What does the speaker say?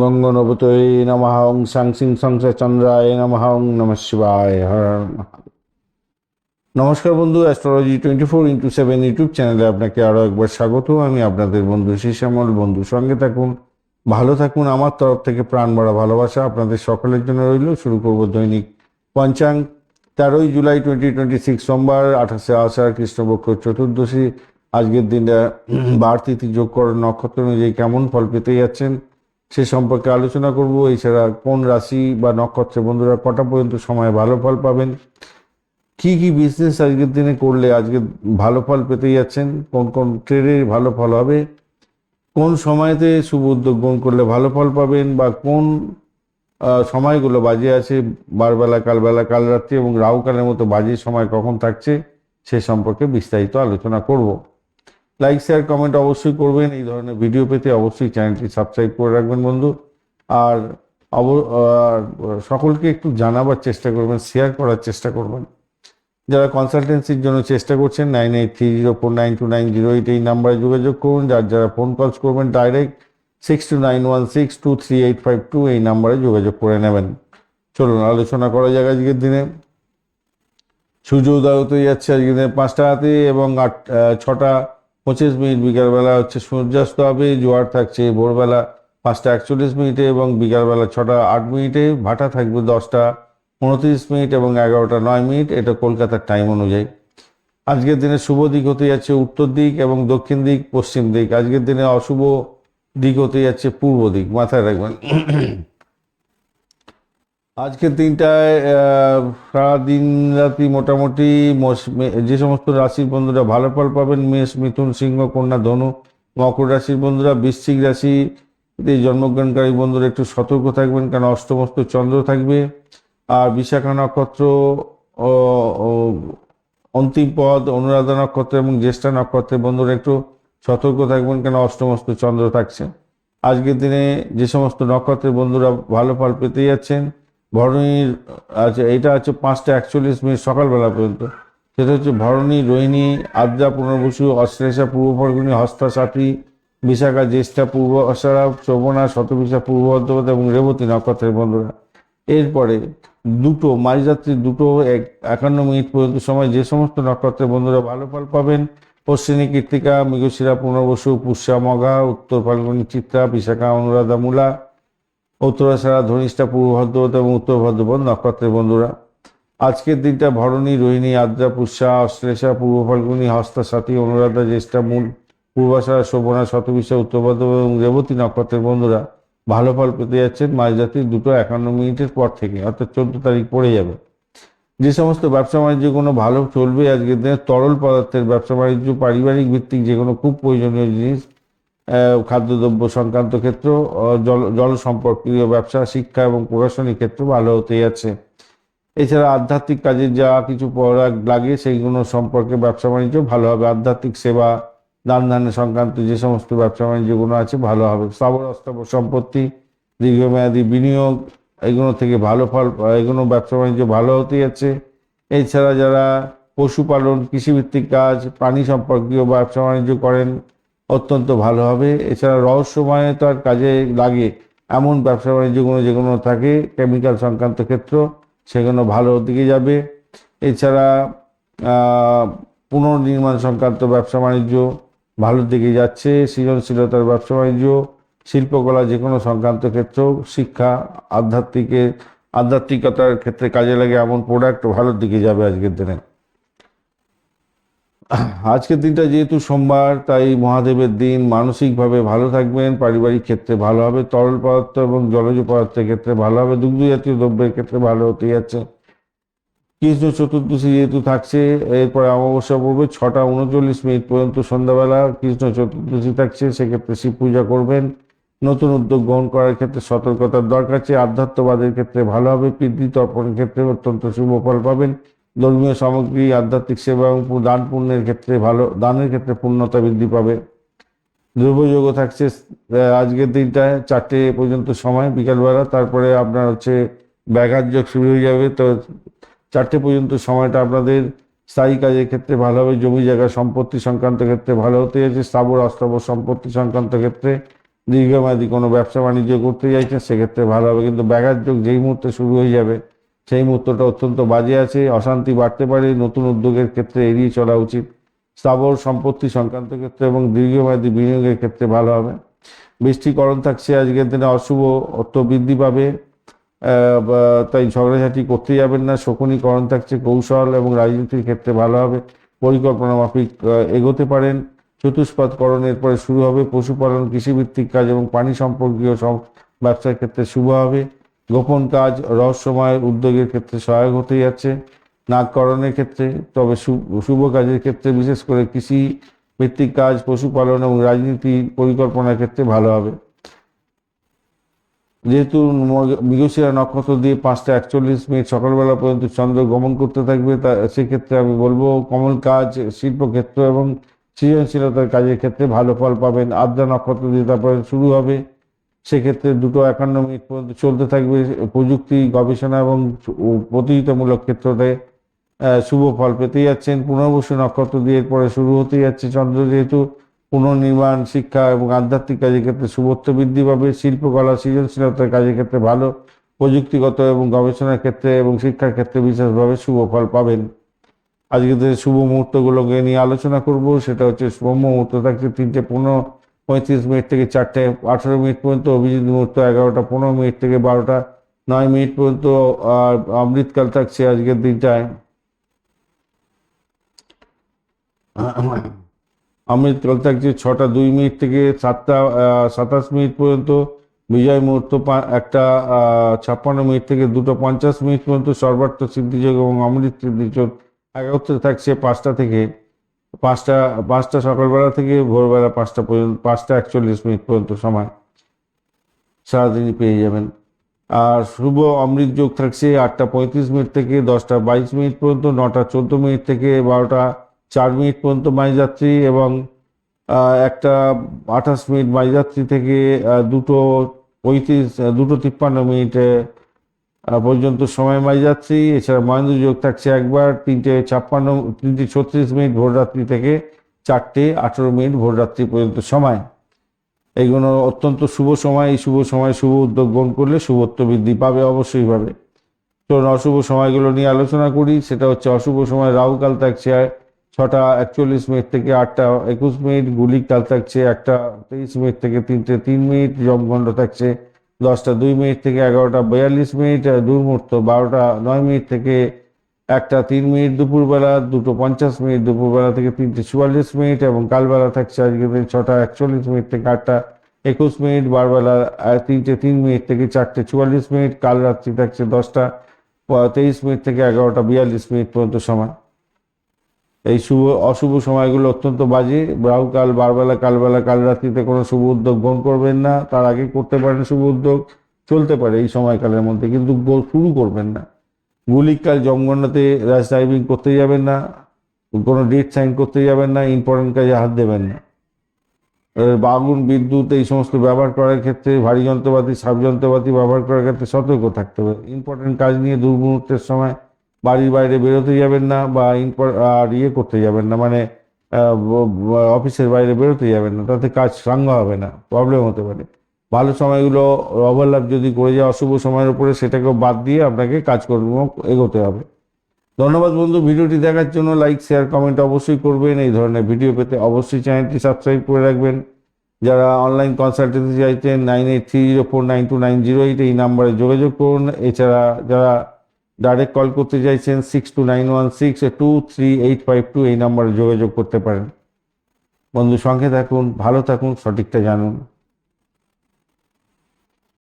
গঙ্গনবতয়ে নমঃ ওং সাং সিং সংসা চন্দ্রায় নমঃ ওং নমঃ শিবায় হর হর মহাদেব। নমস্কার বন্ধু, অ্যাস্ট্রোলজি 24x7 ইউটিউব চ্যানেলে আপনাকে আরও একবার স্বাগত। আমি আপনাদের বন্ধু শ্যামল। বন্ধু সঙ্গে থাকুন, ভালো থাকুন। আমার তরফ থেকে প্রাণ ভরা ভালোবাসা আপনাদের সকলের জন্য রইল। শুরু করব দৈনিক পঞ্চাঙ্গ। 13ই জুলাই 2026 সোমবার, 28শে আষাঢ়, কৃষ্ণপক্ষ চতুর্দশী। আজকের দিনটা বার তিথি যোগ করার নক্ষত্র অনুযায়ী কেমন ফল পেতে যাচ্ছেন সে সম্পর্কে আলোচনা করব। এছাড়া কোন রাশি বা নক্ষত্রের বন্ধুরা কটা পর্যন্ত সময় ভালো ফল পাবেন, কি কি বিজনেস আজকের দিনে করলে আজকে ভালো ফল পেতে যাচ্ছেন, কোন কোন ট্রেডে ভালো ফল হবে, কোন সময়তে শুভ উদ্যোগ গ্রহণ করলে ভালো ফল পাবেন, বা কোন সময়গুলো বাজে আছে, বারবেলা, কালবেলা, কাল রাত্রি এবং রাহুকালের মতো বাজে সময় কখন থাকছে সে সম্পর্কে বিস্তারিত আলোচনা করব। লাইক, শেয়ার, কমেন্ট অবশ্যই করবেন। এই ধরনের ভিডিও পেতে অবশ্যই চ্যানেলটি সাবস্ক্রাইব করে রাখবেন বন্ধু। আর সকলকে একটু জানাবার চেষ্টা করবেন, শেয়ার করার চেষ্টা করবেন। যারা কনসালটেন্সির জন্য চেষ্টা করছেন 9830492908 এই নাম্বারে যোগাযোগ করুন। যারা ফোন কলস করবেন ডাইরেক্ট 6291623852 এই নাম্বারে যোগাযোগ করে নেবেন। চলুন আলোচনা করা যাক। আজকের দিনে সূর্য উদয় হতে যাচ্ছে আজকের দিনে 5টা হাতে এবং 6:25 বিকালবেলা হচ্ছে সূর্যাস্ত হবে। জোয়ার থাকছে ভোরবেলা 5:41 এবং বিকালবেলা 6:08। ভাটা থাকবে 10:29 এবং 11:09। এটা কলকাতার টাইম অনুযায়ী। আজকের দিনে শুভ দিক হতে যাচ্ছে উত্তর দিক এবং দক্ষিণ দিক, পশ্চিম দিক। আজকের দিনে অশুভ দিক হতে যাচ্ছে পূর্ব দিক, মাথায় রাখবেন। আজকের দিনটায় সারা দিন রাতি মোটামুটি যে সমস্ত রাশির বন্ধুরা ভালো ফল পাবেন: মেষ, মিথুন, সিংহ, কন্যা, ধনু। মকর রাশির বন্ধুরা, বৃশ্চিক রাশি জন্মগ্রহণকারী বন্ধুরা একটু সতর্ক থাকবেন, কারণ অষ্টমস্ত চন্দ্র থাকবে। আর বিশাখা নক্ষত্র, অন্তিম পদ, অনুরাধা নক্ষত্র এবং জ্যেষ্ঠা নক্ষত্রের বন্ধুরা একটু সতর্ক থাকবেন, কেন অষ্টমস্ত চন্দ্র থাকছে। আজকের দিনে যে সমস্ত নক্ষত্রের বন্ধুরা ভালো ফল পেতে যাচ্ছেন: ভরণীর আছে, এটা হচ্ছে 5:41 সকালবেলা পর্যন্ত। সেটা হচ্ছে ভরণী, রোহিণী, আদ্রা, পুনর্বসু, অশ্লেষা, পূর্ব ফল্গুনী, হস্তা, সাথী, বিশাখা, জ্যেষ্ঠা, পূর্ব আষাঢ়া, শ্রবণা, শতবিশা, পূর্ব ভদ্রপদ এবং রেবতী নক্ষত্রের বন্ধুরা। এরপরে মাঝরাত্রি 2:51 পর্যন্ত সময় যে সমস্ত নক্ষত্রের বন্ধুরা ভালো ফল পাবেন: অশ্বিনী, কৃত্তিকা, মৃগশিরা, পুনর্বসু, পুষ্যা, মঘা, উত্তর ফাল্গুনী, চিত্রা, বিশাখা, অনুরাধা, মূলা, উত্তরাষাঢ়া, ধনিষ্ঠা, পূর্ব ভদ্রপদ এবং উত্তর ভদ্রপদ নক্ষত্রের বন্ধুরা। আজকের দিনটা ভরণী, রোহিণী, আদ্রা, পুষ্যা, অশ্লেষা, পূর্ব ফাল্গুনী, হস্তা, সাথী, অনুরাধা, জ্যেষ্ঠা, মূল, পূর্বাষাঢ়া, শোভনা, শতবিশা, উত্তর ভদ্রপদ এবং রেবতী নক্ষত্রের বন্ধুরা ভালো ফল পেতে যাচ্ছেন মাঝরাত্রি 2:51 পর থেকে, অর্থাৎ 14 তারিখ পড়ে যাবে। যে সমস্ত ব্যবসা বাণিজ্য কোনো ভালো চলবে আজকের দিনে: তরল পদার্থের ব্যবসা বাণিজ্য, পারিবারিক ভিত্তিক যে কোনো খুব প্রয়োজনীয় জিনিস, খাদ্যদ্রব্য সংক্রান্ত ক্ষেত্র, জল সম্পর্কীয় ব্যবসা, শিক্ষা এবং প্রশাসনিক ক্ষেত্র ভালো হতে যাচ্ছে। এছাড়া আধ্যাত্মিক কাজে যা কিছু লাগে সেইগুলো সম্পর্কে ব্যবসা বাণিজ্য ভালো হবে। আধ্যাত্মিক সেবা, দান ধ্যানের সংক্রান্ত যে সমস্ত ব্যবসা বাণিজ্যগুলো আছে ভালো হবে। স্থাবর অস্থাবর সম্পত্তি, দীর্ঘমেয়াদী বিনিয়োগ, এগুলো থেকে ভালো ফল, এগুলো ব্যবসা বাণিজ্য ভালো হতে যাচ্ছে। এছাড়া যারা পশুপালন, কৃষিভিত্তিক কাজ, প্রাণী সম্পর্কীয় ব্যবসা বাণিজ্য করেন অত্যন্ত ভালো হবে। এছাড়া রহস্যময়তার কাজে লাগে এমন ব্যবসা বাণিজ্যগুলো যেগুলো থাকে কেমিক্যাল সংক্রান্ত ক্ষেত্র, সেগুলো ভালো দিকে যাবে। এছাড়া পুনর্নির্মাণ সংক্রান্ত ব্যবসা বাণিজ্য ভালোর দিকে যাচ্ছে। সৃজনশীলতার ব্যবসা বাণিজ্য, শিল্পকলা যে কোনো সংক্রান্ত ক্ষেত্র, শিক্ষা, আধ্যাত্মিকতার ক্ষেত্রে কাজে লাগে এমন প্রোডাক্ট ভালোর দিকে যাবে আজকের দিনে। আজকের দিনটা যেহেতু সোমবার, তাই মহাদেবের দিন, মানসিকভাবে ভালো থাকবেন। পারিবারিক ক্ষেত্রে ভালো হবে। তরল পদার্থ এবং জলজ পদার্থের ক্ষেত্রে ভালো হবে। দুগ্ধ জাতীয় দ্রব্যের ক্ষেত্রে ভালো হতে যাচ্ছে। কৃষ্ণ চতুর্দশী যেহেতু থাকছে, এরপরে অমাবস্যা পড়বে 6:39 পর্যন্ত সন্ধ্যাবেলা কৃষ্ণ চতুর্দশী থাকছে। সেক্ষেত্রে শিব পূজা করবেন। নতুন উদ্যোগ গ্রহণ করার ক্ষেত্রে সতর্কতার দরকার আছে। আধ্যাত্মবাদের ক্ষেত্রে ভালো হবে। পিতৃ তর্পণের ক্ষেত্রে অত্যন্ত শুভ ফল পাবেন। ধর্মীয় সামগ্রী, আধ্যাত্মিক সেবা এবং দান পুণ্যের ক্ষেত্রে দানের ক্ষেত্রে পূর্ণতা বৃদ্ধি পাবে। দ্রব্যযোগ থাকছে আজকের দিনটায় 4টে পর্যন্ত সময় বিকালবেলা। তারপরে আপনার হচ্ছে ব্যাঘাত যোগ শুরু হয়ে যাবে। তো 4টে পর্যন্ত সময়টা আপনাদের স্থায়ী কাজের ক্ষেত্রে ভালো হবে। জমি জায়গা সম্পত্তি সংক্রান্ত ক্ষেত্রে ভালো হতে যাচ্ছে। স্থাবর অস্থাবর সম্পত্তি সংক্রান্ত ক্ষেত্রে দীর্ঘমেয়াদী কোনো ব্যবসা বাণিজ্য করতে চাইছেন সেক্ষেত্রে ভালো হবে, কিন্তু ব্যাঘাত যোগ যেই মুহূর্তে শুরু হয়ে যাবে সেই মুহূর্তটা অত্যন্ত বাজে আছে। অশান্তি বাড়তে পারে, নতুন উদ্যোগের ক্ষেত্রে এড়িয়ে চলা উচিত। স্থাবর সম্পত্তি সংক্রান্ত ক্ষেত্রে এবং দীর্ঘমেয়াদী বিনিয়োগের ক্ষেত্রে ভালো হবে। বৃষ্টিকরণ থাকছে আজকের দিনে, অশুভ অর্থ বৃদ্ধি পাবে, তাই ঝগড়াঝাটি করতে যাবেন না। শকুনিকরণ থাকছে, কৌশল এবং রাজনীতির ক্ষেত্রে ভালো হবে, পরিকল্পনা মাফিক এগোতে পারেন। চতুষ্পাদকরণের পরে শুরু হবে, পশুপালন, কৃষিভিত্তিক কাজ এবং পানি সম্পর্কীয় সব ব্যবসার ক্ষেত্রে শুভ হবে। গোপন কাজ, রহস্যময় উদ্যোগের ক্ষেত্রে সহায়ক হতে যাচ্ছে। নাগকরণের ক্ষেত্রে, তবে শুভ কাজের ক্ষেত্রে বিশেষ করে কৃষি ভিত্তিক কাজ, পশুপালন এবং রাজনীতি পরিকল্পনার ক্ষেত্রে ভালো হবে। যেহেতু মৃগশিরা নক্ষত্র দিয়ে 5টা 41 মিনিট সকালবেলা পর্যন্ত চন্দ্র গমন করতে থাকবে, তা সেক্ষেত্রে আমি বলবো কমল কাজ, শিল্পক্ষেত্র এবং সৃজনশীলতার কাজের ক্ষেত্রে ভালো ফল পাবেন। আদ্রা নক্ষত্র দিয়ে তারপরে শুরু হবে, সেক্ষেত্রে 2টা 51 মিনিট পর্যন্ত চলতে থাকবে। প্রযুক্তি, গবেষণা এবং প্রতিযোগিতামূলক ক্ষেত্রে শুভ ফল পেতে যাচ্ছেন। পুনর্বসু নক্ষত্র দিয়ে এরপরে শুরু হতে যাচ্ছে চন্দ্র, যেহেতু পুনর্নির্মাণ, শিক্ষা এবং আধ্যাত্মিক কাজের ক্ষেত্রে শুভত্ব বৃদ্ধি পাবে। শিল্পকলা, সৃজনশীলতার কাজের ক্ষেত্রে ভালো, প্রযুক্তিগত এবং গবেষণার ক্ষেত্রে এবং শিক্ষার ক্ষেত্রে বিশেষভাবে শুভ ফল পাবেন। আজকে শুভ মুহূর্তগুলোকে নিয়ে আলোচনা করব। সেটা হচ্ছে ব্রহ্ম মুহূর্ত থাকছে 3টা 35 মিনিট থেকে 4টা 18 মিনিট পর্যন্ত। অভিজিৎ মুহূর্ত 11টা 15 মিনিট থেকে 12টা 9 মিনিট পর্যন্ত। আর অমৃতকাল থাকছে আজকের দিনটায়, অমৃতকাল থাকছে 6টা 2 মিনিট থেকে 7টা 27 মিনিট পর্যন্ত। বিজয় মুহূর্ত 1টা 56 মিনিট থেকে 2টা 50 মিনিট পর্যন্ত। সর্বার্থ সিদ্ধিযোগ এবং অমৃত সিদ্ধিযোগ একত্রে থাকছে 5টা সকালবেলা থেকে ভোরবেলা 5টা পর্যন্ত, 5টা 41 মিনিট পর্যন্ত সময় সারাদিনই পেয়ে যাবেন। আর শুভ অমৃত যোগ থাকছে 8টা 35 মিনিট থেকে 10টা 22 মিনিট পর্যন্ত। 9টা 14 মিনিট থেকে 12টা 4 মিনিট পর্যন্ত মাঝযাত্রী, এবং 1টা 28 মিনিট মাঝযাত্রী থেকে 2টো 53 পর্যন্ত সময় মাঝযাত্রী। এছাড়া মহেন্দ্র যোগ থাকছে একবার 3টে 36 মিনিট ভোররাত্রি থেকে 4টে 18 মিনিট ভোররাত্রি পর্যন্ত সময়। এইগুলো অত্যন্ত শুভ সময়। এই শুভ সময় শুভ উদ্যোগ গ্রহণ করলে শুভত্ব বৃদ্ধি পাবে, অবশ্যই পাবে। চলুন অশুভ সময়গুলো নিয়ে আলোচনা করি। সেটা হচ্ছে অশুভ সময় রাহুকাল থাকছে 6টা 41 মিনিট থেকে 8টা 21 মিনিট। গুলিক কাল থাকছে 1টা 23 মিনিট থেকে 3টে 3 মিনিট। যমগণ্ড থাকছে 10টা 2 মিনিট থেকে 11টা 42 মিনিট। দুর্মুহূর্ত 12টা 9 মিনিট থেকে 1টা 3 মিনিট দুপুরবেলা। 2টো 50 মিনিট দুপুরবেলা থেকে 3টে 44 মিনিট। এবং কালবেলা থাকছে আজকে 6টা 41 মিনিট থেকে 8টা 21 মিনিট। বারবেলা 3টে 3 মিনিট থেকে 4টে 44 মিনিট। কাল রাত্রি থাকছে 10টা 23 মিনিট থেকে 11টা 42 মিনিট পর্যন্ত সময়। এই অশুভ সময়গুলো অত্যন্ত বাজে। রাহুকাল, বারবেলা, কালবেলা, কাল রাত্রিতে কোনো শুভ উদ্যোগ গ্রহণ করবেন না। তার আগে করতে পারেন শুভ উদ্যোগ, চলতে পারে এই সময়কালের মধ্যে, কিন্তু শুরু করবেন না। গুলিককাল, জমগণ্ডাতে র্যাশ ড্রাইভিং করতে যাবেন না, কোনো ডেট সাইন করতে যাবেন না, ইম্পর্টেন্ট কাজে হাত দেবেন না। আগুন, বিদ্যুৎ এই সমস্ত ব্যবহার করার ক্ষেত্রে, ভারী যন্ত্রপাতি, সাব যন্ত্রপাতি ব্যবহার করার ক্ষেত্রে সতর্ক থাকতে হবে। ইম্পর্টেন্ট কাজ নিয়ে দুর্মুহূর্তের সময় বাড়ির বাইরে বেরোতে যাবেন না, বা আর করতে যাবেন না, মানে অফিসের বাইরে বেরোতে যাবেন না, তাতে কাজ সাঙ্গ হবে না, প্রবলেম হতে পারে। ভালো সময়গুলো ওভারল্যাপ যদি করে যায় অশুভ সময়ের উপরে, সেটাকেও বাদ দিয়ে আপনাকে কাজকর্ম এগোতে হবে। ধন্যবাদ বন্ধু, ভিডিওটি দেখার জন্য। লাইক, শেয়ার, কমেন্ট অবশ্যই করবেন। এই ধরনের ভিডিও পেতে অবশ্যই চ্যানেলটি সাবস্ক্রাইব করে রাখবেন। যারা অনলাইন কনসালটেন্সি চাইছেন 9830492908 এই নাম্বারে যোগাযোগ করুন। এছাড়া যারা ডাইরেক্ট কল করতে চাইছেন 6291623852 এই নাম্বারে যোগাযোগ করতে পারেন। বন্ধু, সঙ্গে থাকুন, ভালো থাকুন, সঠিকটা জানুন।